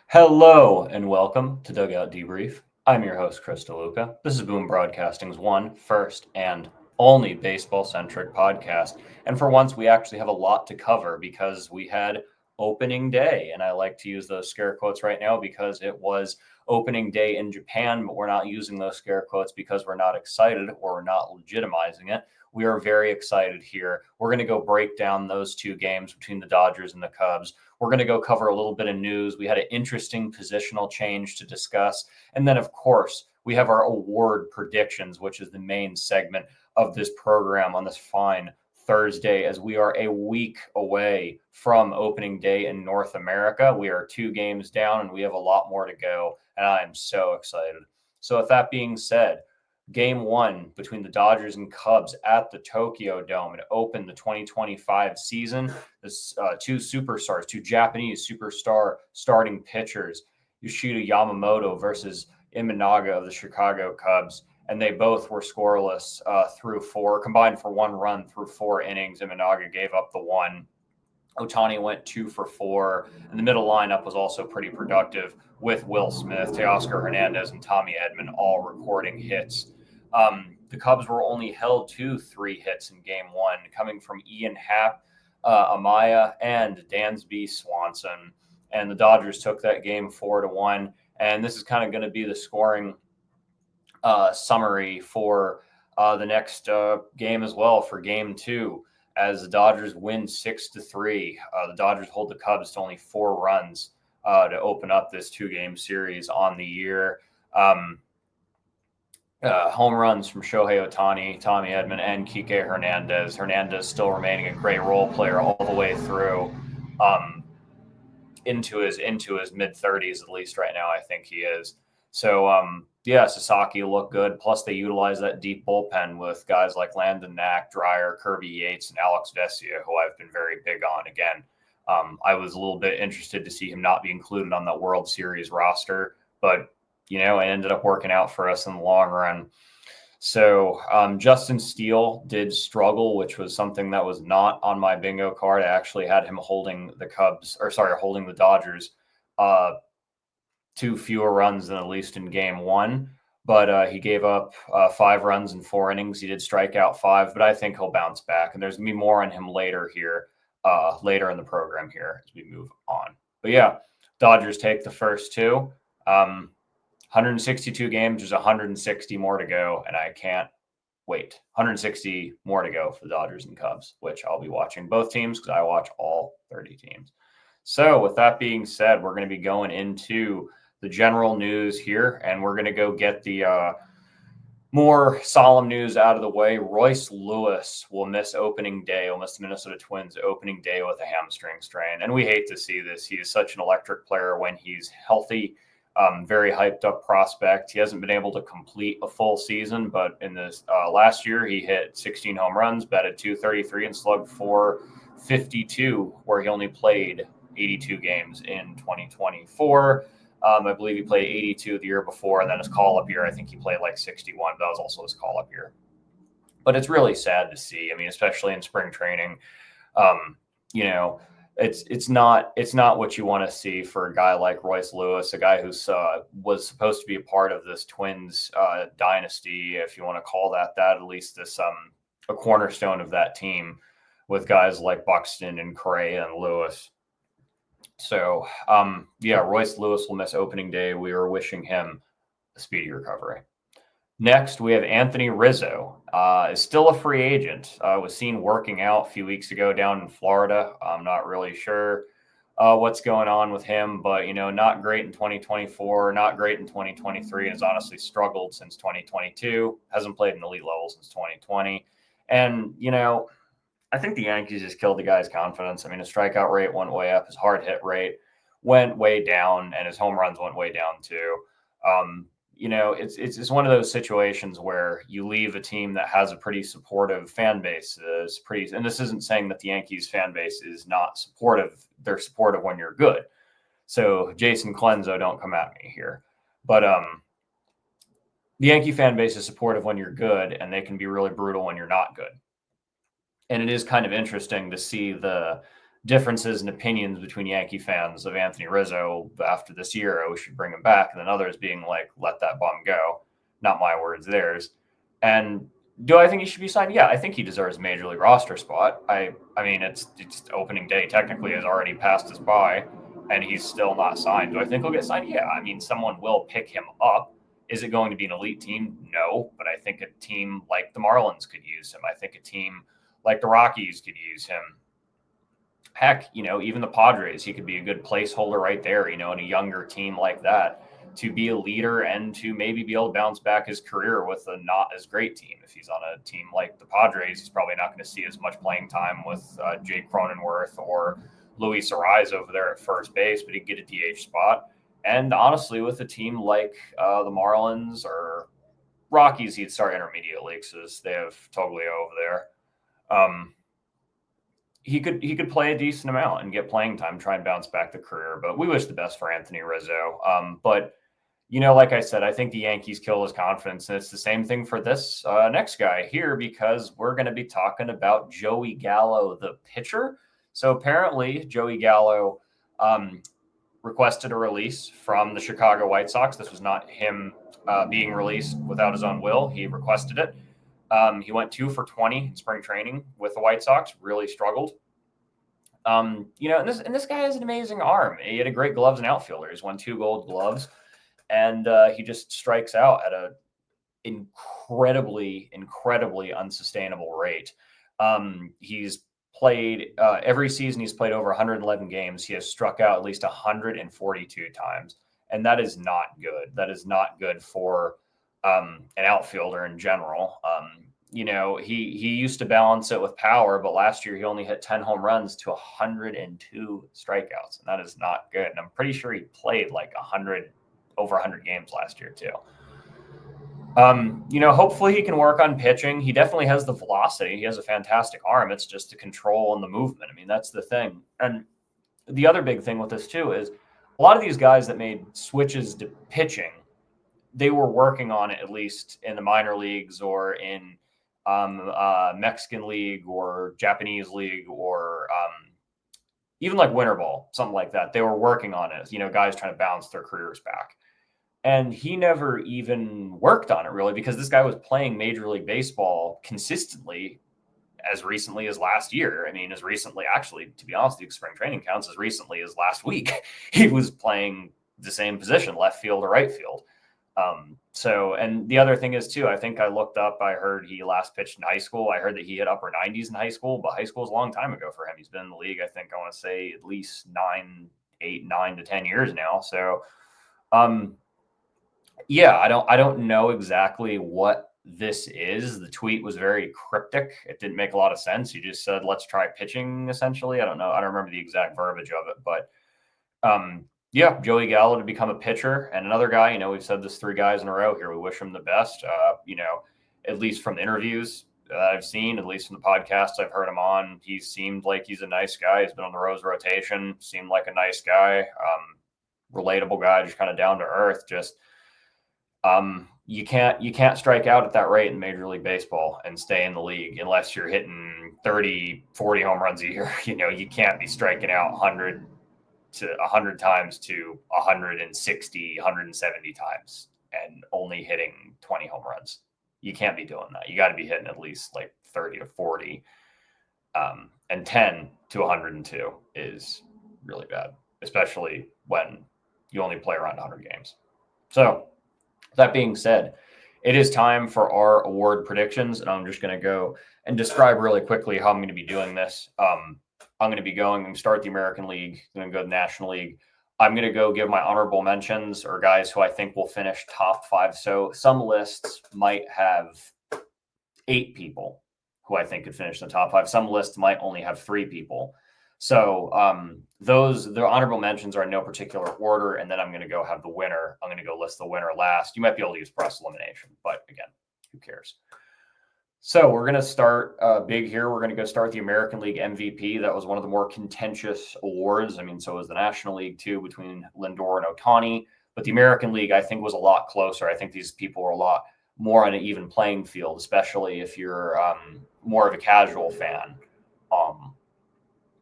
Hello and welcome to Dugout Debrief. I'm your host, Chris DeLuca. This is Boom Broadcasting's one, first, and only baseball-centric podcast. And for once, we actually have a lot to cover because we had opening day. And I like to use those scare quotes right now because it was opening day in Japan, but we're not using those scare quotes because we're not excited or we're not legitimizing it. We are very excited here. We're going to go break down those two games between the Dodgers and the Cubs. We're going to go cover a little bit of news. We had an interesting positional change to discuss. And then, of course, we have our award predictions, which is the main segment of this program on this fine Thursday, as we are a week away from opening day in North America. We are 2 games down and we have a lot more to go. And I am so excited. So, with that being said, Game one between the Dodgers and Cubs at the Tokyo Dome. It opened the 2025 season. This two superstars, two Japanese superstar starting pitchers, Yoshida Yamamoto versus Imanaga of the Chicago Cubs. And they both were scoreless through four, combined for 1 run through 4 innings. Imanaga gave up the one. Ohtani went 2 for 4, and the middle lineup was also pretty productive with Will Smith, Teoscar Hernandez, and Tommy Edman all recording hits. The Cubs were only held to 3 hits in game one, coming from Ian Happ, Amaya, and Dansby Swanson. And the Dodgers took that game 4-1. And this is kind of going to be the scoring summary for the next game as well, for game two, as the Dodgers win 6-3. The Dodgers hold the Cubs to only 4 runs to open up this 2-game series on the year. Home runs from Shohei Ohtani, Tommy Edman, and Kike Hernandez. Hernandez still remaining a great role player all the way through into his mid-30s, at least right now, I think he is. So, Sasaki looked good. Plus, they utilize that deep bullpen with guys like Landon Knack, Dreyer, Kirby Yates, and Alex Vesia, who I've been very big on. Again, I was a little bit interested to see him not be included on the World Series roster, but it ended up working out for us in the long run. So Justin Steele did struggle, which was something that was not on my bingo card. I actually had him holding the Dodgers 2 fewer runs than at least in game one. But he gave up 5 runs in 4 innings. He did strike out 5, but I think he'll bounce back. And there's going to be more on him later in the program here as we move on. But yeah, Dodgers take the first 2. 162 games, there's 160 more to go, and I can't wait. 160 more to go for the Dodgers and Cubs, which I'll be watching both teams because I watch all 30 teams. So with that being said, we're going to be going into the general news here, and we're going to go get the more solemn news out of the way. Royce Lewis will miss opening day. Will miss the Minnesota Twins opening day with a hamstring strain, and we hate to see this. He is such an electric player when he's healthy. Very hyped up prospect. He hasn't been able to complete a full season, but in this last year, he hit 16 home runs, batted .233, and slugged .452, where he only played 82 games in 2024. I believe he played 82 the year before, and then his call-up year, I think he played like 61. That was also his call-up year. But it's really sad to see. I mean, especially in spring training, it's not what you want to see for a guy like Royce Lewis, a guy who was supposed to be a part of this Twins dynasty, if you want to call that, at least this a cornerstone of that team with guys like Buxton and Correa and Lewis. So, Royce Lewis will miss opening day. We are wishing him a speedy recovery. Next, we have Anthony Rizzo, is still a free agent. Was seen working out a few weeks ago down in Florida. I'm not really sure what's going on with him, but, not great in 2024, not great in 2023, and has honestly struggled since 2022. Hasn't played an elite level since 2020. And, I think the Yankees just killed the guy's confidence. I mean, his strikeout rate went way up. His hard hit rate went way down, and his home runs went way down too. It's one of those situations where you leave a team that has a pretty supportive fan base. And this isn't saying that the Yankees fan base is not supportive. They're supportive when you're good. So Jason Clenzo, don't come at me here. But the Yankee fan base is supportive when you're good, and they can be really brutal when you're not good. And it is kind of interesting to see the differences in opinions between Yankee fans of Anthony Rizzo after this year. Oh, we should bring him back. And then others being like, let that bum go. Not my words, theirs. And do I think he should be signed? Yeah, I think he deserves a major league roster spot. I mean, it's opening day technically has already passed us by, and he's still not signed. Do I think he'll get signed? Yeah, I mean, someone will pick him up. Is it going to be an elite team? No, but I think a team like the Marlins could use him. I think a team like the Rockies could use him. Heck, even the Padres, he could be a good placeholder right there, in a younger team like that, to be a leader and to maybe be able to bounce back his career with a not as great team. If he's on a team like the Padres, he's probably not going to see as much playing time with Jake Cronenworth or Luis Ariz over there at first base, but he'd get a DH spot. And honestly, with a team like the Marlins or Rockies, he'd start intermediate leagues because they have Toglio over there. He could play a decent amount and get playing time, try and bounce back the career. But we wish the best for Anthony Rizzo. But like I said, I think the Yankees kill his confidence, and it's the same thing for this next guy here, because we're going to be talking about Joey Gallo, the pitcher. So apparently, Joey Gallo requested a release from the Chicago White Sox. This was not him being released without his own will. He requested it. He went 2 for 20 in spring training with the White Sox, really struggled. And this guy has an amazing arm. He had a great gloves and outfielder. He's won 2 gold gloves, and he just strikes out at a incredibly unsustainable rate. He's played every season. He's played over 111 games. He has struck out at least 142 times, and that is not good. That is not good for an outfielder in general. He used to balance it with power, but last year he only hit 10 home runs to 102 strikeouts, and that is not good. And I'm pretty sure he played like over 100 games last year too. Hopefully he can work on pitching. He definitely has the velocity. He has a fantastic arm. It's just the control and the movement. I mean, that's the thing. And the other big thing with this too is a lot of these guys that made switches to pitching, they were working on it, at least in the minor leagues or in Mexican league or Japanese league or even like winter ball, something like that. They were working on it, guys trying to bounce their careers back. And he never even worked on it really, because this guy was playing Major League Baseball consistently as recently as last year. I mean, as recently, actually, to be honest, the spring training counts as recently as last week. He was playing the same position, left field or right field. And the other thing is too, I think I looked up, I heard he last pitched in high school. I heard that he hit upper 90s in high school, but high school is a long time ago for him. He's been in the league, I think I want to say at least 9 to 10 years now. So, yeah, I don't know exactly what this is. The tweet was very cryptic. It didn't make a lot of sense. He just said, let's try pitching, essentially. I don't know. I don't remember the exact verbiage of it, but yeah, Joey Gallo to become a pitcher. And another guy, we've said this 3 guys in a row here. We wish him the best. At least from the interviews that I've seen, at least from the podcasts I've heard him on, he seemed like he's a nice guy. He's been on the Rose rotation, seemed like a nice guy, relatable guy, just kind of down to earth. Just you can't strike out at that rate in Major League Baseball and stay in the league unless you're hitting 30, 40 home runs a year. You can't be striking out 100 times to 160, 170 times and only hitting 20 home runs. You can't be doing that. You got to be hitting at least like 30 to 40. And 10 to 102 is really bad, especially when you only play around 100 games. So that being said, it is time for our award predictions, and I'm just going to go and describe really quickly how I'm going to be doing this. I'm going to be going and start the American League, then go to the National League. I'm going to go give my honorable mentions or guys who I think will finish top 5. So some lists might have 8 people who I think could finish in the top 5. Some lists might only have 3 people. So the honorable mentions are in no particular order, and then I'm going to go have the winner. I'm going to go list the winner last. You might be able to use press elimination, but again, who cares? So we're going to start big here. We're going to go start the American League MVP. That was one of the more contentious awards. I mean, so was the National League too, between Lindor and Ohtani. But the American League, I think, was a lot closer. I think these people were a lot more on an even playing field, especially if you're more of a casual fan.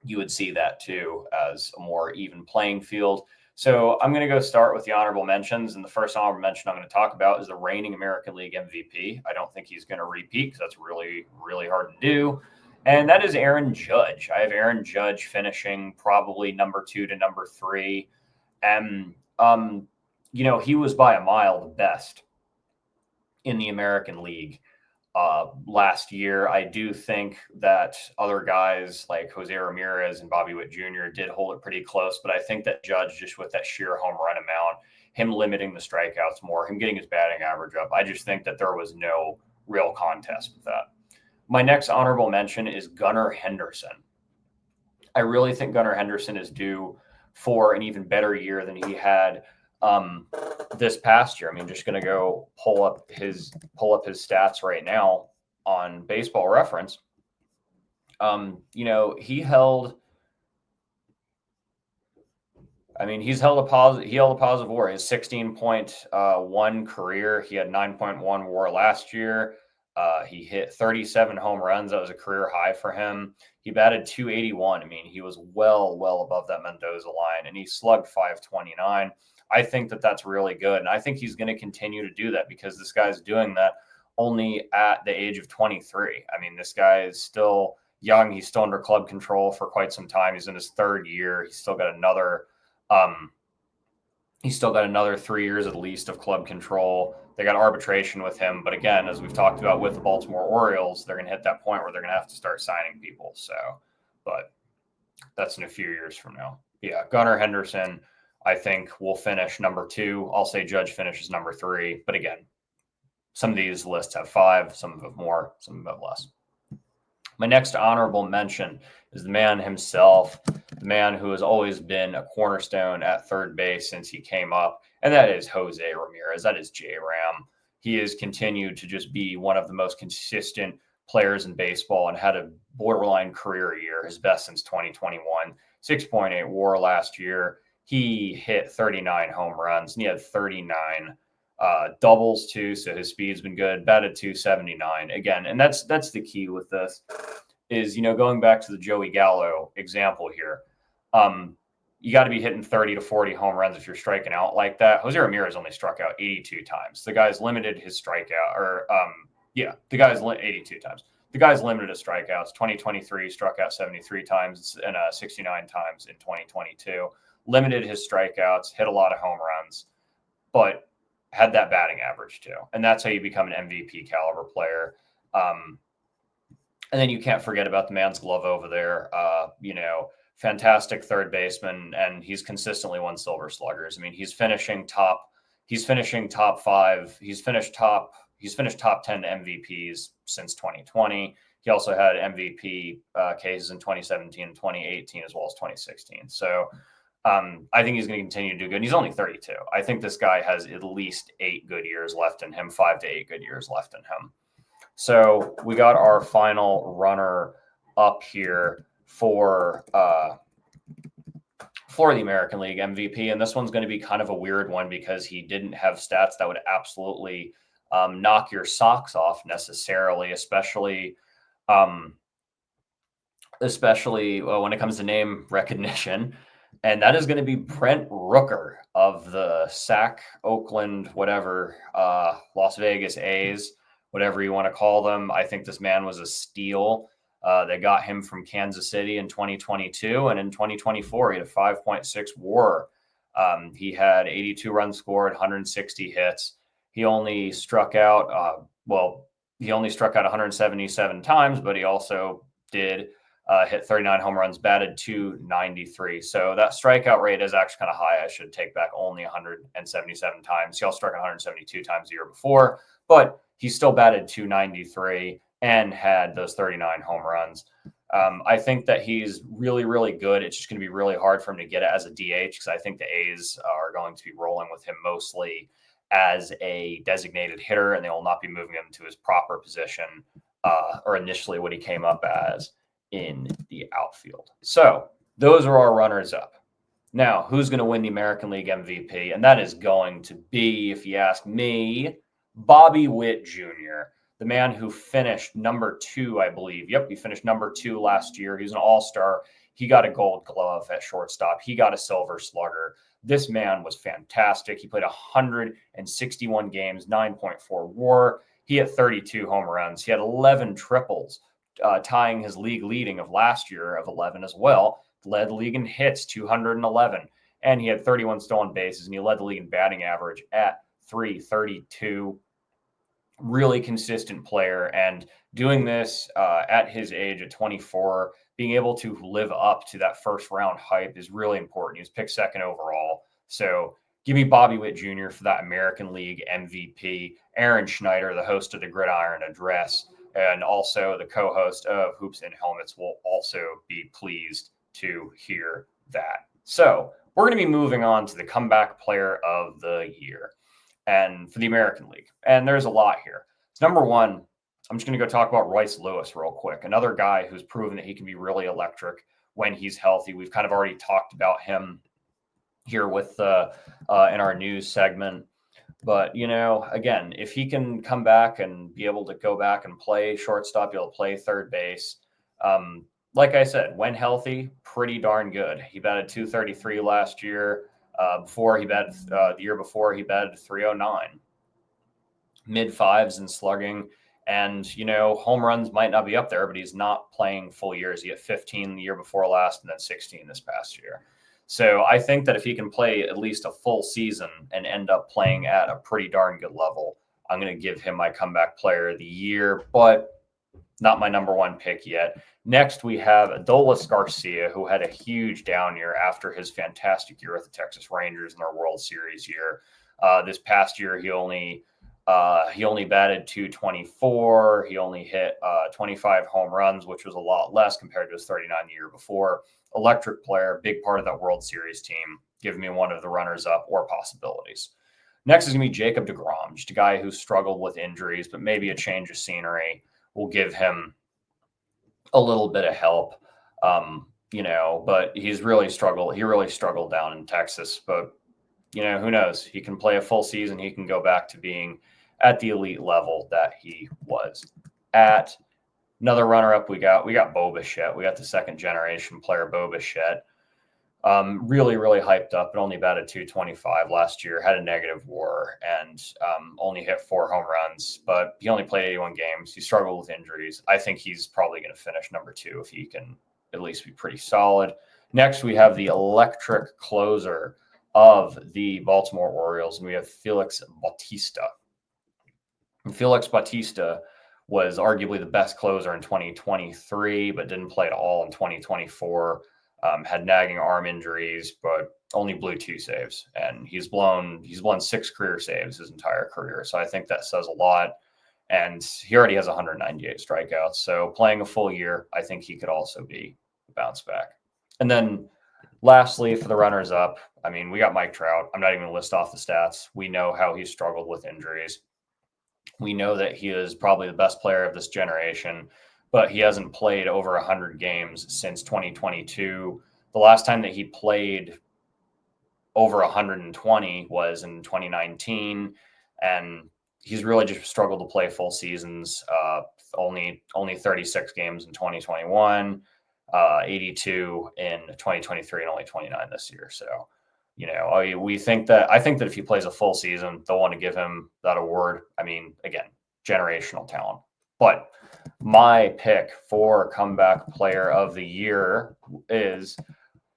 you would see that too as a more even playing field. So I'm going to go start with the honorable mentions. And the first honorable mention I'm going to talk about is the reigning American League MVP. I don't think he's going to repeat because that's really, really hard to do. And that is Aaron Judge. I have Aaron Judge finishing probably number 2 to number 3. And, he was by a mile the best in the American League last year. I do think that other guys like Jose Ramirez and Bobby Witt Jr. did hold it pretty close, but I think that Judge, just with that sheer home run amount, him limiting the strikeouts more, him getting his batting average up, I just think that there was no real contest with that. My next honorable mention is Gunnar Henderson. I really think Gunnar Henderson is due for an even better year than he had this past year. I mean, just going to go pull up his stats right now on Baseball Reference. He held. I mean, he held a positive WAR. His 16.1 career. He had 9.1 WAR last year. He hit 37 home runs. That was a career high for him. He batted 281. I mean, he was well above that Mendoza line, and he slugged 529. I think that that's really good, and I think he's going to continue to do that because this guy's doing that only at the age of 23. I mean, this guy is still young. He's still under club control for quite some time. He's in his third year. He's still got another 3 years at least of club control. They got arbitration with him. But again, as we've talked about with the Baltimore Orioles, they're going to hit that point where they're going to have to start signing people. So, but that's in a few years from now. Yeah, Gunnar Henderson, I think, will finish number 2. I'll say Judge finishes number 3. But again, some of these lists have 5, some have more, some have less. My next honorable mention is the man himself, the man who has always been a cornerstone at third base since he came up, and that is Jose Ramirez. That is J-Ram. He has continued to just be one of the most consistent players in baseball and had a borderline career year, his best since 2021, 6.8 WAR last year. He hit 39 home runs, and he had 39 doubles too, so his speed's been good. Batted 279 again, and that's the key with this is going back to the Joey Gallo example here. You got to be hitting 30 to 40 home runs if you're striking out like that. Jose Ramirez only struck out 82 times. The guy's limited his strikeout, or the guy's 82 times. The guy's limited his strikeouts. 2023 struck out 73 times and 69 times in 2022. Limited his strikeouts, hit a lot of home runs, but had that batting average too. And that's how you become an MVP caliber player. And then you can't forget about the man's glove over there. Fantastic third baseman, and he's consistently won Silver Sluggers. I mean, he's finishing top 5. He's finished top 10 MVPs since 2020. He also had MVP cases in 2017 and 2018 as well as 2016. So I think he's going to continue to do good. And he's only 32. I think this guy has at least 8 good years left in him, 5 to 8 good years left in him. So we got our final runner up here for the American League MVP. And this one's going to be kind of a weird one because he didn't have stats that would absolutely knock your socks off necessarily, especially when it comes to name recognition. And that is going to be Brent Rooker of the SAC, Oakland, whatever, Las Vegas A's, whatever you want to call them. I think this man was a steal. They got him from Kansas City in 2022. And in 2024, he had a 5.6 WAR. He had 82 runs scored, 160 hits. He only struck out, 177 times, but he also did hit 39 home runs, batted 293. So that strikeout rate is actually kind of high. I should take back only 177 times. He also struck 172 times the year before, but he still batted 293 and had those 39 home runs. I think that he's really, really good. It's just going to be really hard for him to get it as a DH because I think the A's are going to be rolling with him mostly as a designated hitter, and they will not be moving him to his proper position or initially what he came up as in the outfield. So those are our runners up. Now, who's going to win the American League MVP? And that is going to be, if you ask me, Bobby Witt Jr., the man who finished number 2, I believe. Yep, he finished number 2 last year. He was an all-star He got a gold glove at shortstop. He got a silver slugger. This man was fantastic. He played 161 games, 9.4 WAR. He hit 32 home runs. He had 11 triples, tying his league leading of last year of 11 as well. Led the league in hits, 211. And he had 31 stolen bases, and he led the league in batting average at 332. Really consistent player, and doing this at his age at 24, being able to live up to that first round hype is really important. He was picked second overall. So give me Bobby Witt Jr. for that American League MVP. Aaron Schneider, the host of the Gridiron Address, and also the co-host of Hoops and Helmets, will also be pleased to hear that. So we're going to be moving on to the comeback player of the year, and for the American League. And there's a lot here. So number one, I'm just going to go talk about Royce Lewis real quick. Another guy who's proven that he can be really electric when he's healthy. We've kind of already talked about him here with in our news segment. But, again, if he can come back and be able to go back and play shortstop, be able to play third base, like I said, when healthy, pretty darn good. He batted 233 last year. The year before, he batted 309, mid fives in slugging. And, home runs might not be up there, but he's not playing full years. He had 15 the year before last and then 16 this past year. So I think that if he can play at least a full season and end up playing at a pretty darn good level, I'm going to give him my comeback player of the year, but not my number one pick yet. Next, we have Adolis Garcia, who had a huge down year after his fantastic year with the Texas Rangers in their World Series year. This past year, he only batted 224. He only hit 25 home runs, which was a lot less compared to his 39 the year before. Electric player, big part of that World Series team. Give me one of the runners-up or possibilities. Next is going to be Jacob deGrom, just a guy who struggled with injuries, but maybe a change of scenery will give him a little bit of help. But he's really struggled. He really struggled down in Texas, but who knows? He can play a full season. He can go back to being at the elite level that he was at. Another runner-up, we got Bo Bichette. We got the second-generation player, Bo Bichette. Really, really hyped up, but only batted 225 last year, had a negative WAR, and only hit 4 home runs, but he only played 81 games. He struggled with injuries. I think he's probably going to finish number 2 if he can at least be pretty solid. Next, we have the electric closer of the Baltimore Orioles, and we have Felix Bautista. And Felix Bautista was arguably the best closer in 2023, but didn't play at all in 2024. Had nagging arm injuries, but only blew 2 saves. And he's blown 6 career saves his entire career. So I think that says a lot. And he already has 198 strikeouts. So playing a full year, I think he could also be a bounce back. And then lastly, for the runners up, we got Mike Trout. I'm not even going to list off the stats. We know how he struggled with injuries. We know that he is probably the best player of this generation, but he hasn't played over 100 games since 2022. The last time that he played over 120 was in 2019, and he's really just struggled to play full seasons. Only 36 games in 2021, 82 in 2023, and only 29 this year. So, I think that if he plays a full season, they'll want to give him that award. Again, generational talent. But my pick for comeback player of the year is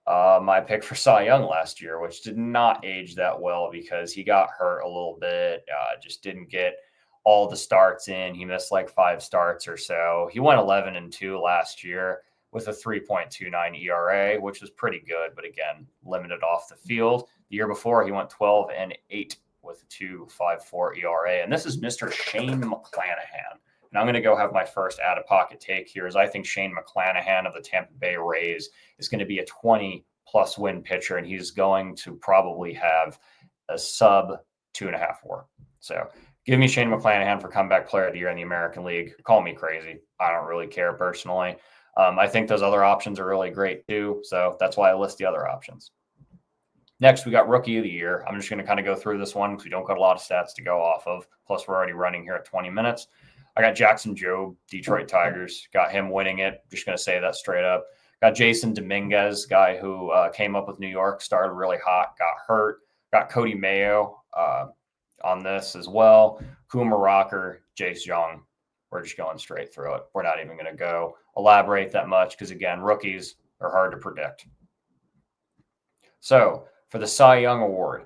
my pick for Cy Young last year, which did not age that well because he got hurt a little bit, just didn't get all the starts in. He missed like 5 starts or so. He went 11-2 last year with a 3.29 ERA, which was pretty good, but again, limited off the field. The year before, he went 12-8 with a 2.54 ERA. And this is Mr. Shane McClanahan. And I'm going to go have my first out-of-pocket take here, as I think Shane McClanahan of the Tampa Bay Rays is going to be a 20-plus win pitcher, and he's going to probably have a sub 2.5 WAR. So give me Shane McClanahan for comeback player of the year in the American League. Call me crazy. I don't really care personally. I think those other options are really great too. So that's why I list the other options. Next, we got Rookie of the Year. I'm just going to kind of go through this one because we don't got a lot of stats to go off of. Plus, we're already running here at 20 minutes. I got Jackson Jobe, Detroit Tigers. Got him winning it. Just going to say that straight up. Got Jason Dominguez, guy who came up with New York, started really hot, got hurt. Got Cody Mayo on this as well. Kumar Rocker, Jace Young. We're just going straight through it. We're not even going to go elaborate that much because, again, rookies are hard to predict. So for the Cy Young Award,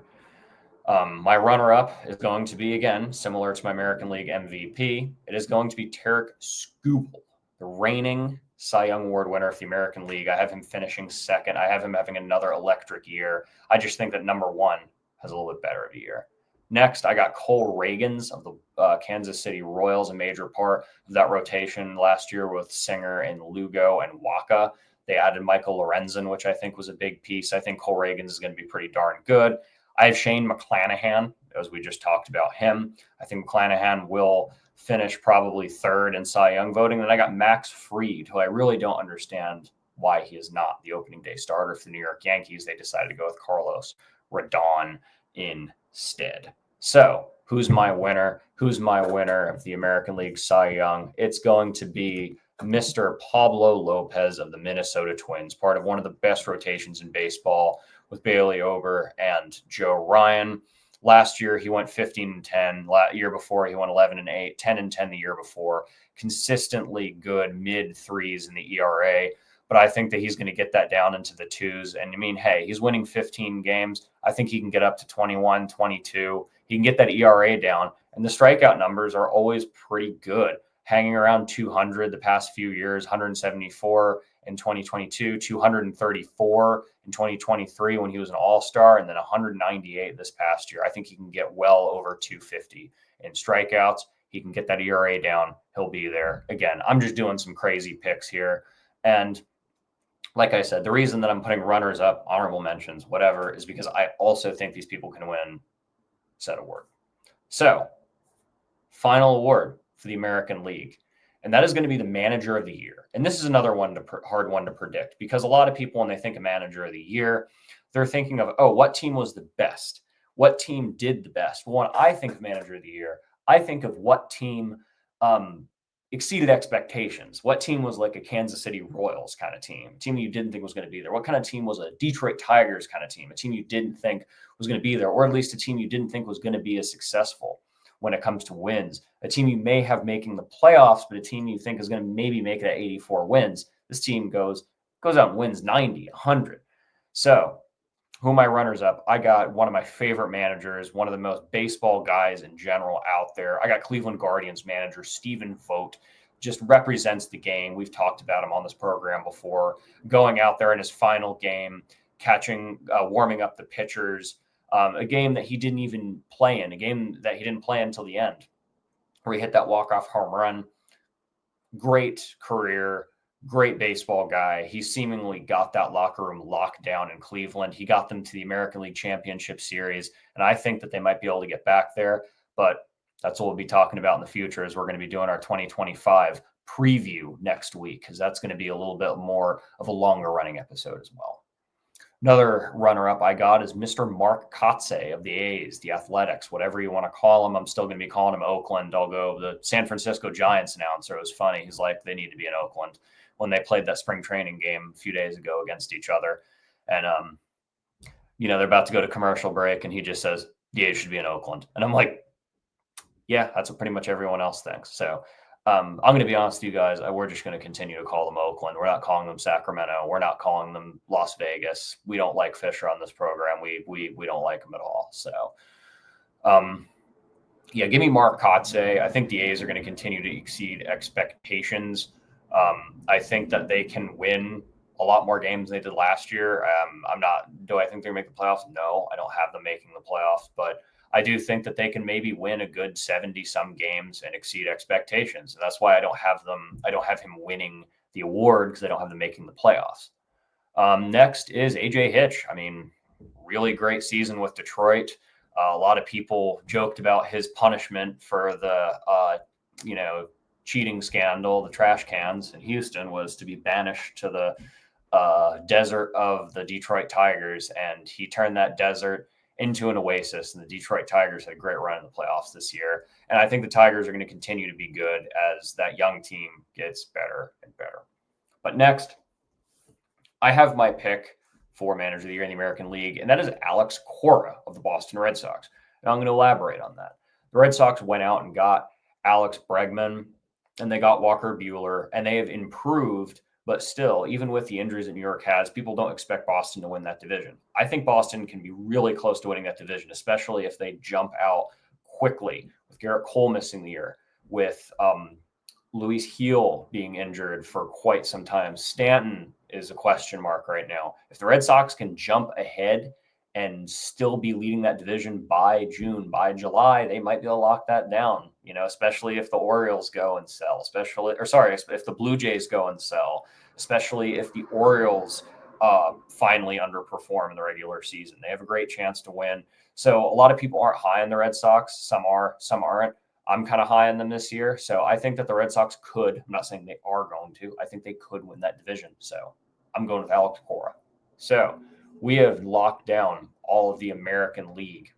my runner-up is going to be, again, similar to my American League MVP. It is going to be Tarek Skubal, the reigning Cy Young Award winner of the American League. I have him finishing second. I have him having another electric year. I just think that number one has a little bit better of a year. Next, I got Cole Reagans of the Kansas City Royals, a major part of that rotation last year with Singer and Lugo and Waka. They added Michael Lorenzen, which I think was a big piece. I think Cole Reagans is going to be pretty darn good. I have Shane McClanahan, as we just talked about him. I think McClanahan will finish probably third in Cy Young voting. Then I got Max Fried, who I really don't understand why he is not the opening day starter for the New York Yankees. They decided to go with Carlos Rodon instead. So who's my winner? Who's my winner of the American League Cy Young? It's going to be Mr. Pablo Lopez of the Minnesota Twins, part of one of the best rotations in baseball with Bailey Ober and Joe Ryan. Last year, he went 15-10. Year before, he went 11-8, 10-10 the year before. Consistently good mid-threes in the ERA. But I think that he's going to get that down into the twos. And I mean, hey, he's winning 15 games. I think he can get up to 21, 22. He can get that ERA down. And the strikeout numbers are always pretty good, hanging around 200 the past few years, 174 in 2022, 234 in 2023 when he was an all-star, and then 198 this past year. I think he can get well over 250 in strikeouts. He can get that ERA down. He'll be there. Again, I'm just doing some crazy picks here. And like I said, the reason that I'm putting runners up, honorable mentions, whatever, is because I also think these people can win said award. So, final award for the American League, and that is going to be the Manager of the Year. And this is another hard one to predict, because a lot of people, when they think of Manager of the Year, they're thinking of, oh, what team was the best? What team did the best? Well, when I think of Manager of the Year, I think of what team exceeded expectations. What team was like a Kansas City Royals kind of team, a team that you didn't think was going to be there? What kind of team was a Detroit Tigers kind of team, a team you didn't think was going to be there, or at least a team you didn't think was going to be as successful when it comes to wins, a team you may have making the playoffs, but a team you think is going to maybe make it at 84 wins. This team goes out and wins 90, 100. So who are my runners up? I got one of my favorite managers, one of the most baseball guys in general out there. I got Cleveland Guardians manager Stephen Vogt. Just represents the game. We've talked about him on this program before, going out there in his final game, catching, warming up the pitchers, a game that he didn't even play in, a game that he didn't play until the end, where he hit that walk-off home run. Great career, great baseball guy. He seemingly got that locker room locked down in Cleveland. He got them to the American League Championship Series, and I think that they might be able to get back there, but that's what we'll be talking about in the future, as we're going to be doing our 2025 preview next week, because that's going to be a little bit more of a longer running episode as well. Another runner-up I got is Mr. Mark Kotsay of the A's, the Athletics, whatever you want to call him. I'm still going to be calling him Oakland. I'll go. The San Francisco Giants announcer was funny. He's like, they need to be in Oakland, when they played that spring training game a few days ago against each other. And, they're about to go to commercial break, and he just says, the A's should be in Oakland. And I'm like, yeah, that's what pretty much everyone else thinks. So I'm going to be honest with you guys. We're just going to continue to call them Oakland. We're not calling them Sacramento. We're not calling them Las Vegas. We don't like Fisher on this program. We don't like him at all. So, give me Mark Kotsay. I think the A's are going to continue to exceed expectations. I think that they can win a lot more games than they did last year. Do I think they're going to make the playoffs? No, I don't have them making the playoffs, but I do think that they can maybe win a good 70-some games and exceed expectations. And that's why I don't have him winning the award, because I don't have them making the playoffs. Next is AJ Hitch. I mean, really great season with Detroit. A lot of people joked about his punishment for the, cheating scandal, the trash cans in Houston, was to be banished to the desert of the Detroit Tigers. And he turned that desert into an oasis, and the Detroit Tigers had a great run in the playoffs this year. And I think the Tigers are going to continue to be good as that young team gets better and better. But next, I have my pick for manager of the year in the American League, and that is Alex Cora of the Boston Red Sox. And I'm going to elaborate on that. The Red Sox went out and got Alex Bregman, and they got Walker Buehler, and they have improved. But still, even with the injuries that New York has, people don't expect Boston to win that division. I think Boston can be really close to winning that division, especially if they jump out quickly with Garrett Cole missing the year, with Luis Heel being injured for quite some time. Stanton is a question mark right now. If the Red Sox can jump ahead and still be leading that division by June, by July, they might be able to lock that down, especially if the Orioles go and sell, if the Blue Jays go and sell, especially if the Orioles finally underperform in the regular season. They have a great chance to win. So a lot of people aren't high on the Red Sox. Some are, some aren't. I'm kind of high on them this year. So I think that the Red Sox could, I'm not saying they are going to, I think they could win that division. So I'm going with Alex Cora. So we have locked down all of the American League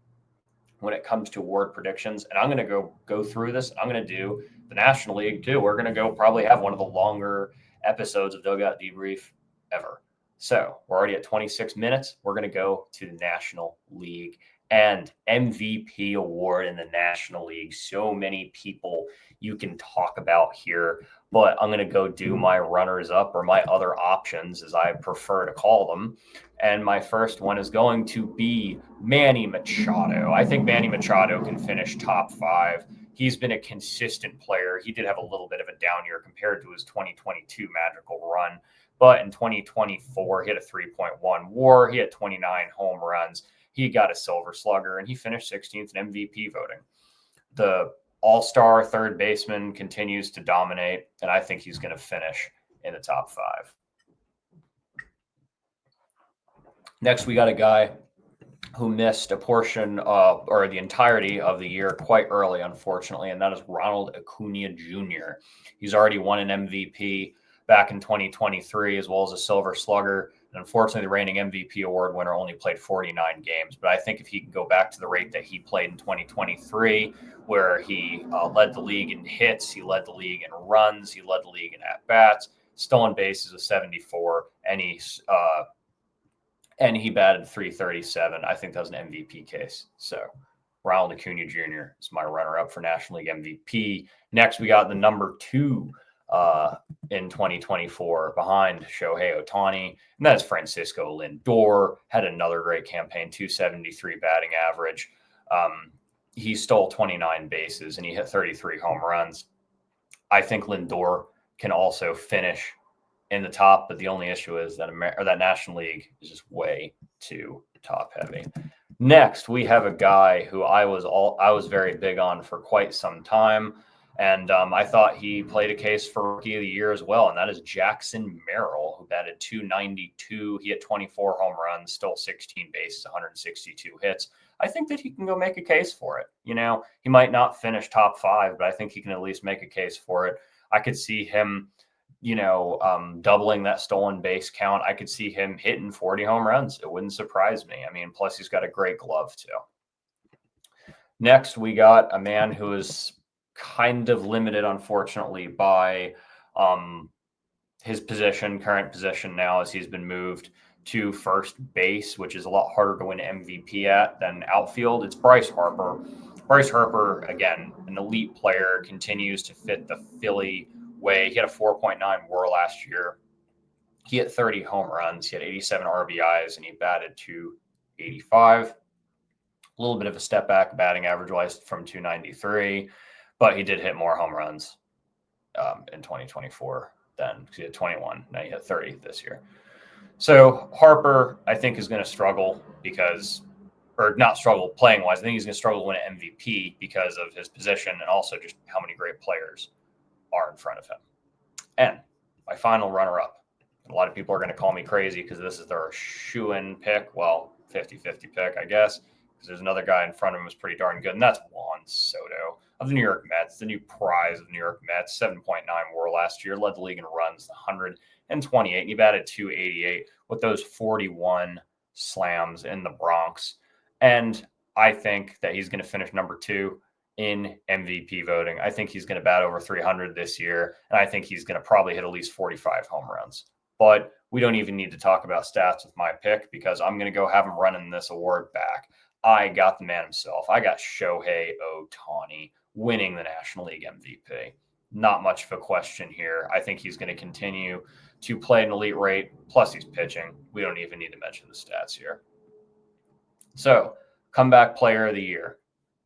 when it comes to award predictions. And I'm going to go through this. I'm going to do the National League too. We're going to probably have one of the longer episodes of Dugout Debrief ever. So we're already at 26 minutes. We're going to go to the National League and MVP award in the National League. So many people you can talk about here, but I'm going to go do my runners up, or my other options as I prefer to call them. And my first one is going to be Manny Machado. I think Manny Machado can finish top 5. He's been a consistent player. He did have a little bit of a down year compared to his 2022 magical run. But in 2024, he had a 3.1 WAR. He had 29 home runs. He got a Silver Slugger, and he finished 16th in MVP voting. The all-star third baseman continues to dominate, and I think he's going to finish in the top 5. Next, we got a guy who missed a portion or the entirety of the year quite early, unfortunately, and that is Ronald Acuna Jr. He's already won an MVP back in 2023, as well as a Silver Slugger. And unfortunately, the reigning MVP award winner only played 49 games. But I think if he can go back to the rate that he played in 2023, where he led the league in hits, he led the league in runs, he led the league in at-bats, stolen bases of 74, and he batted 337. I think that was an MVP case. So Ronald Acuna Jr. is my runner-up for National League MVP. Next, we got the number 2 in 2024 behind Shohei Ohtani, and that's Francisco Lindor. Had another great campaign, 273 batting average. He stole 29 bases and he hit 33 home runs. I think Lindor can also finish in the top, but the only issue is that that National League is just way too top heavy. Next, we have a guy who I was very big on for quite some time. And I thought he played a case for Rookie of the Year as well, and that is Jackson Merrill, who batted 292. He hit 24 home runs, stole 16 bases, 162 hits. I think that he can go make a case for it. He might not finish top 5, but I think he can at least make a case for it. I could see him, doubling that stolen base count. I could see him hitting 40 home runs. It wouldn't surprise me. Plus he's got a great glove too. Next, we got a man who is kind of limited, unfortunately, by his current position now, as he's been moved to first base, which is a lot harder to win MVP at than outfield. It's Bryce Harper. Bryce Harper, again, an elite player, continues to fit the Philly way. He had a 4.9 WAR last year. He hit 30 home runs. He had 87 RBIs, and he batted 285. A little bit of a step back batting average-wise from 293. But he did hit more home runs in 2024 than he had 21. Now he hit 30 this year. So Harper, I think, is going to struggle not struggle playing-wise. I think he's going to struggle to win an MVP because of his position and also just how many great players are in front of him. And my final runner-up. A lot of people are going to call me crazy because this is their shoo-in pick. Well, 50-50 pick, I guess. There's another guy in front of him who's pretty darn good, and that's Juan Soto of the New York Mets, the new prize of the New York Mets. 7.9 WAR last year, led the league in runs, 128, and he batted 288 with those 41 slams in the Bronx. And I think that he's going to finish number 2 in MVP voting. I think he's going to bat over 300 this year, and I think he's going to probably hit at least 45 home runs. But we don't even need to talk about stats with my pick because I'm going to go have him running this award back. I got the man himself. I got Shohei Ohtani winning the National League MVP. Not much of a question here. I think he's going to continue to play an elite rate. Plus, he's pitching. We don't even need to mention the stats here. So, comeback player of the year.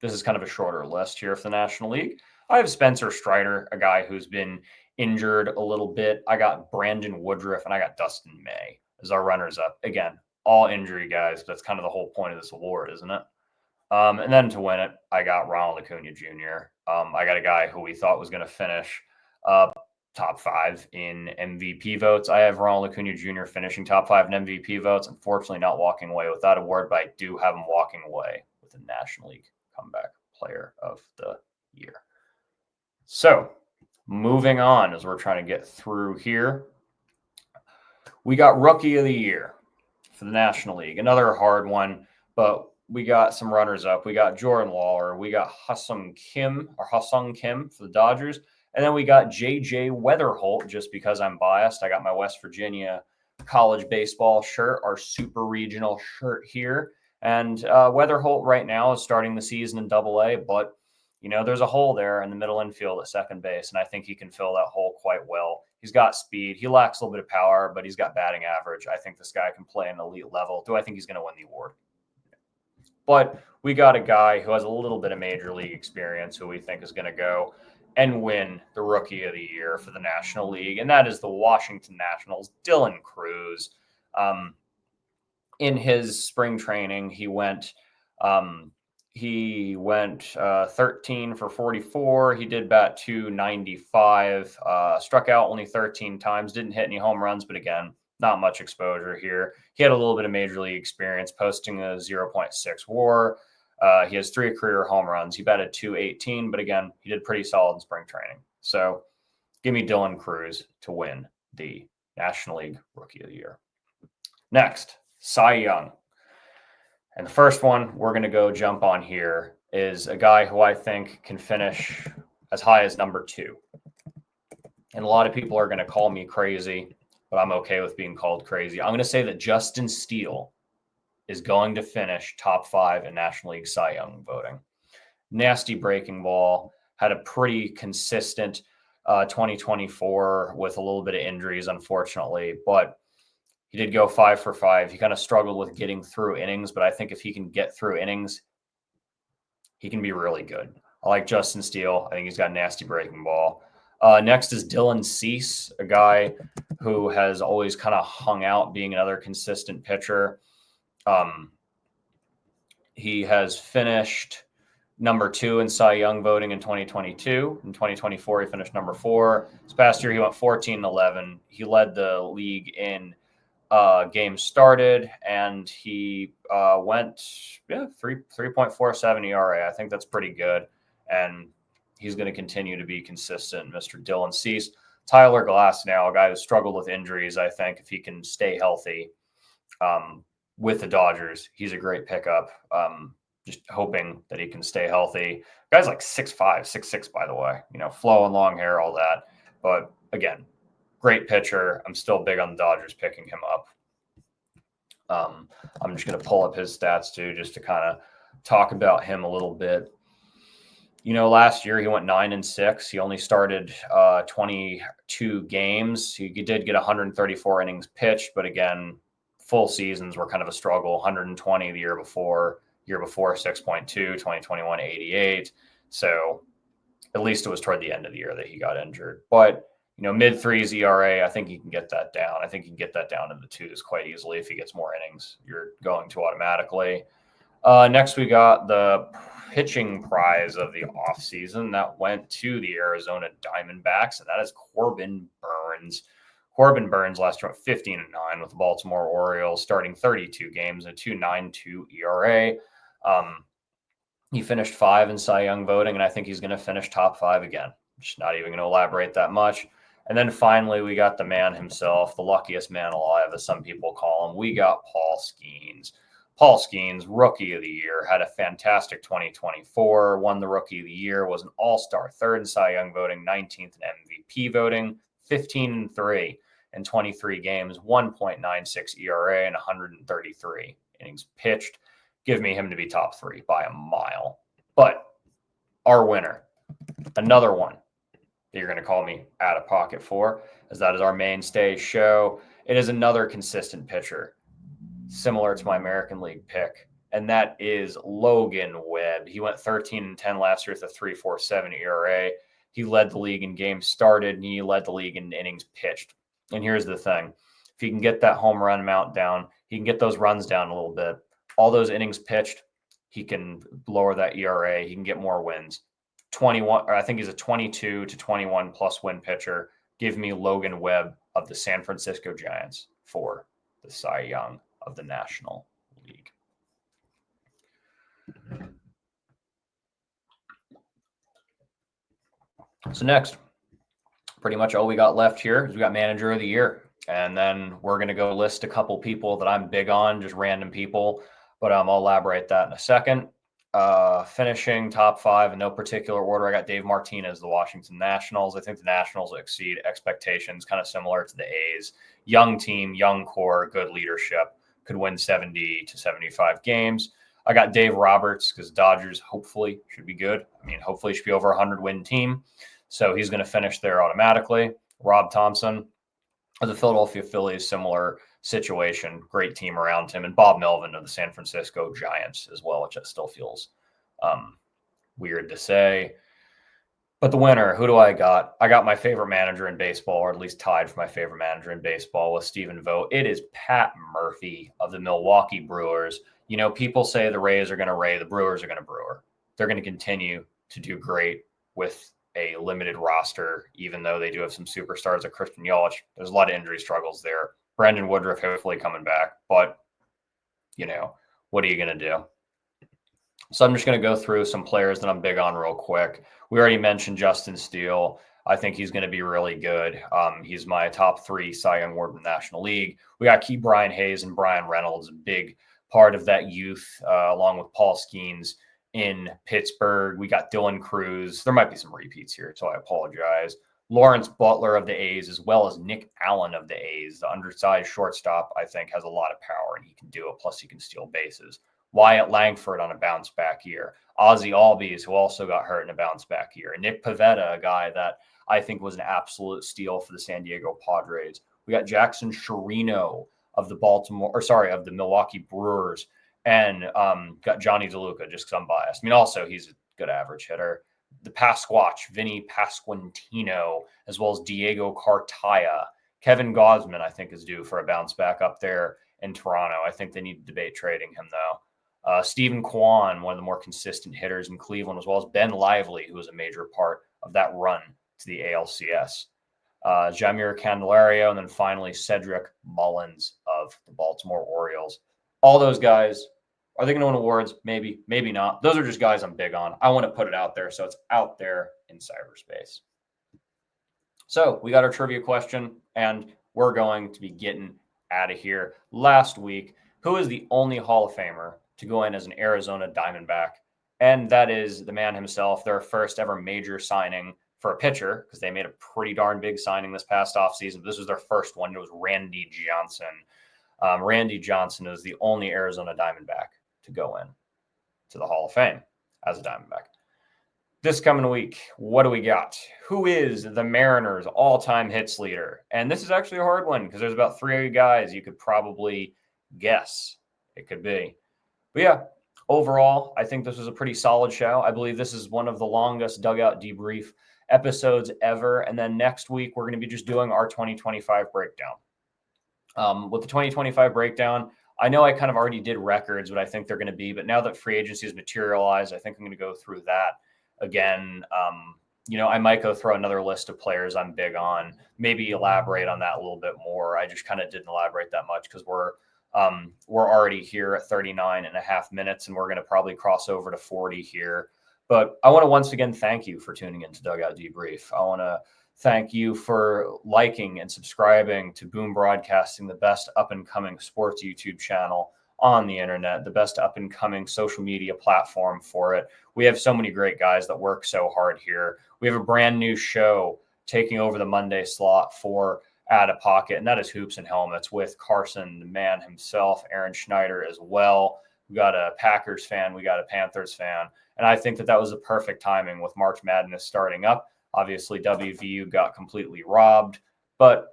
This is kind of a shorter list here for the National League. I have Spencer Strider, a guy who's been injured a little bit. I got Brandon Woodruff, and I got Dustin May as our runners up. Again, all injury guys. That's kind of the whole point of this award, isn't it? And then to win it, I got Ronald Acuna Jr. I got a guy who we thought was going to finish top 5 in MVP votes. I have Ronald Acuna Jr. finishing top 5 in MVP votes. Unfortunately, not walking away with that award, but I do have him walking away with the National League Comeback Player of the Year. So, moving on as we're trying to get through here, we got Rookie of the Year for the National League. Another hard one, but we got some runners up. We got Jordan Lawler. We got Ha-Seong Kim for the Dodgers. And then we got J.J. Weatherholt, just because I'm biased. I got my West Virginia college baseball shirt, our super regional shirt here. And Weatherholt right now is starting the season in Double-A, but there's a hole there in the middle infield at second base, and I think he can fill that hole quite well. He's got speed. He lacks a little bit of power, but he's got batting average. I think this guy can play an elite level. Do I think he's going to win the award? But we got a guy who has a little bit of major league experience who we think is going to go and win the Rookie of the Year for the National League, and that is the Washington Nationals, Dylan Cruz. In his spring training, he went 13 for 44. He did bat .295, struck out only 13 times, didn't hit any home runs, but again, not much exposure here. He had a little bit of major league experience, posting a 0.6 WAR. He has 3 career home runs. He batted .218, but again, he did pretty solid in spring training. So give me Dylan Cruz to win the National League Rookie of the Year. Next, Cy Young. And the first one we're going to go jump on here is a guy who I think can finish as high as number 2. And a lot of people are going to call me crazy, but I'm okay with being called crazy. I'm going to say that Justin Steele is going to finish top 5 in National League Cy Young voting. Nasty breaking ball, had a pretty consistent 2024 with a little bit of injuries, unfortunately, but he did go 5 for 5. He kind of struggled with getting through innings, but I think if he can get through innings, he can be really good. I like Justin Steele. I think he's got a nasty breaking ball. Next is Dylan Cease, a guy who has always kind of hung out being another consistent pitcher. He has finished number 2 in Cy Young voting in 2022. In 2024, he finished number 4. This past year, he went 14-11. He led the league in games started, and he went 3.47 ERA. I think that's pretty good, and he's going to continue to be consistent. Mr. Dylan Cease. Tyler Glasnow, a guy who struggled with injuries. I think if he can stay healthy with the Dodgers, he's a great pickup. Just hoping that he can stay healthy. Guy's like 6'5", 6'6", by the way. Flowing long hair, all that. But again, great pitcher. I'm still big on the Dodgers picking him up. I'm just going to pull up his stats too, just to kind of talk about him a little bit. Last year he went 9-6. He only started 22 games. He did get 134 innings pitched, but again, full seasons were kind of a struggle. 120 the year before 6.2, 2021 88. So at least it was toward the end of the year that he got injured. But mid-3s ERA, I think he can get that down. I think he can get that down to the 2s quite easily. If he gets more innings, you're going to automatically. Next, we got the pitching prize of the offseason that went to the Arizona Diamondbacks, and that is Corbin Burnes. Corbin Burnes last year went 15-9 with the Baltimore Orioles, starting 32 games, a 2.92 ERA. He finished 5 in Cy Young voting, and I think he's going to finish top 5 again. Just not even going to elaborate that much. And then finally, we got the man himself, the luckiest man alive, as some people call him. We got Paul Skeens. Paul Skeens, Rookie of the Year, had a fantastic 2024, won the Rookie of the Year, was an all-star 3rd in Cy Young voting, 19th in MVP voting, 15-3. in 23 games, 1.96 ERA, and 133 innings pitched. Give me him to be top 3 by a mile. But our winner, another one that you're going to call me out of pocket for, as that is our mainstay show. It is another consistent pitcher, similar to my American League pick, and that is Logan Webb. He went 13-10 last year with a 3.47 ERA. He led the league in games started, and he led the league in innings pitched. And here's the thing. If he can get that home run amount down, he can get those runs down a little bit. All those innings pitched, he can lower that ERA. He can get more wins. 21, or I think he's a 22 to 21 plus win pitcher. Give me Logan Webb of the San Francisco Giants for the Cy Young of the National League. So next, pretty much all we got left here is we got Manager of the Year. And then we're going to go list a couple people that I'm big on, just random people. But I'll elaborate that in a second. Finishing top 5 in no particular order, I got Dave Martinez, the Washington Nationals. I think the Nationals will exceed expectations, kind of similar to the A's. Young team, young core, good leadership, could win 70 to 75 games. I got Dave Roberts because Dodgers hopefully should be good. I mean, hopefully should be over 100-win team. So he's going to finish there automatically. Rob Thompson of the Philadelphia Phillies, similar situation, great team around him. And Bob Melvin of the San Francisco Giants as well, which it still feels weird to say. But the winner, who do I got? I got my favorite manager in baseball, or at least tied for my favorite manager in baseball with Stephen Vogt. It is Pat Murphy of the Milwaukee Brewers. You know, people say the Rays are going to Ray, the Brewers are going to Brewer. They're going to continue to do great with a limited roster, even though they do have some superstars like Christian Yelich. There's a lot of injury struggles there. Brendan Woodruff hopefully coming back, but, you know, what are you going to do? So I'm just going to go through some players that I'm big on real quick. We already mentioned Justin Steele. I think he's going to be really good. He's my top 3 Cy Young Award in the National League. We got Key Brian Hayes and Brian Reynolds, a big part of that youth, along with Paul Skeens in Pittsburgh. We got Dylan Cruz. There might be some repeats here, so I apologize. Lawrence Butler of the A's, as well as Nick Allen of the A's. The undersized shortstop, I think, has a lot of power, and he can do it. Plus, he can steal bases. Wyatt Langford on a bounce-back year. Ozzie Albies, who also got hurt in a bounce-back year. And Nick Pivetta, a guy that I think was an absolute steal for the San Diego Padres. We got Jackson Chirino of the Milwaukee Brewers. And got Johnny DeLuca, just because I'm biased. I mean, also, he's a good average hitter. The Pasquatch, Vinny Pasquantino, as well as Diego Cartaya. Kevin Gausman, I think, is due for a bounce back up there in Toronto. I think they need to debate trading him, though. Stephen Kwan, one of the more consistent hitters in Cleveland, as well as Ben Lively, who was a major part of that run to the ALCS. Jamir Candelario, and then finally Cedric Mullins of the Baltimore Orioles. All those guys, are they going to win awards? Maybe, maybe not. Those are just guys I'm big on. I want to put it out there so it's out there in cyberspace. So we got our trivia question, and we're going to be getting out of here. Last week, who is the only Hall of Famer to go in as an Arizona Diamondback? And that is the man himself, their first ever major signing for a pitcher, because they made a pretty darn big signing this past offseason. This was their first one. It was Randy Johnson. Randy Johnson is the only Arizona Diamondback to go in to the Hall of Fame as a Diamondback. This coming week, what do we got? Who is the Mariners' all-time hits leader? And this is actually a hard one because there's about 3 guys you could probably guess it could be. But yeah, overall, I think this was a pretty solid show. I believe this is one of the longest Dugout Debrief episodes ever. And then next week, we're going to be just doing our 2025 breakdown. With the 2025 breakdown, I know I kind of already did records, what I think they're going to be. But now that free agency is materialized, I think I'm going to go through that again. I might go through another list of players I'm big on, maybe elaborate on that a little bit more. I just kind of didn't elaborate that much because we're already here at 39 and a half minutes, and we're going to probably cross over to 40 here. But I want to once again thank you for tuning into Dugout Debrief. I want to thank you for liking and subscribing to Boom Broadcasting, the best up-and-coming sports YouTube channel on the internet, the best up-and-coming social media platform for it. We have so many great guys that work so hard here. We have a brand new show taking over the Monday slot for Add a Pocket, and that is Hoops and Helmets with Carson, the man himself, Aaron Schneider as well. We got a Packers fan, we got a Panthers fan, and I think that was the perfect timing with March Madness starting up. Obviously, WVU got completely robbed, but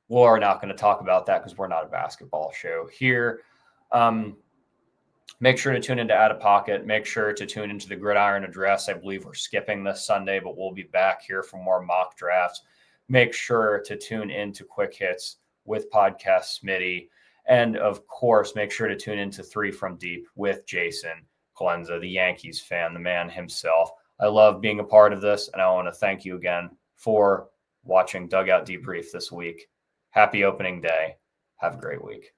we're not going to talk about that because we're not a basketball show here. Make sure to tune into Add a Pocket. Make sure to tune into the Gridiron Address. I believe we're skipping this Sunday, but we'll be back here for more mock drafts. Make sure to tune into Quick Hits with Podcast Smitty. And, of course, make sure to tune into 3 from Deep with Jason Glenza, the Yankees fan, the man himself. I love being a part of this, and I want to thank you again for watching Dugout Debrief this week. Happy opening day. Have a great week.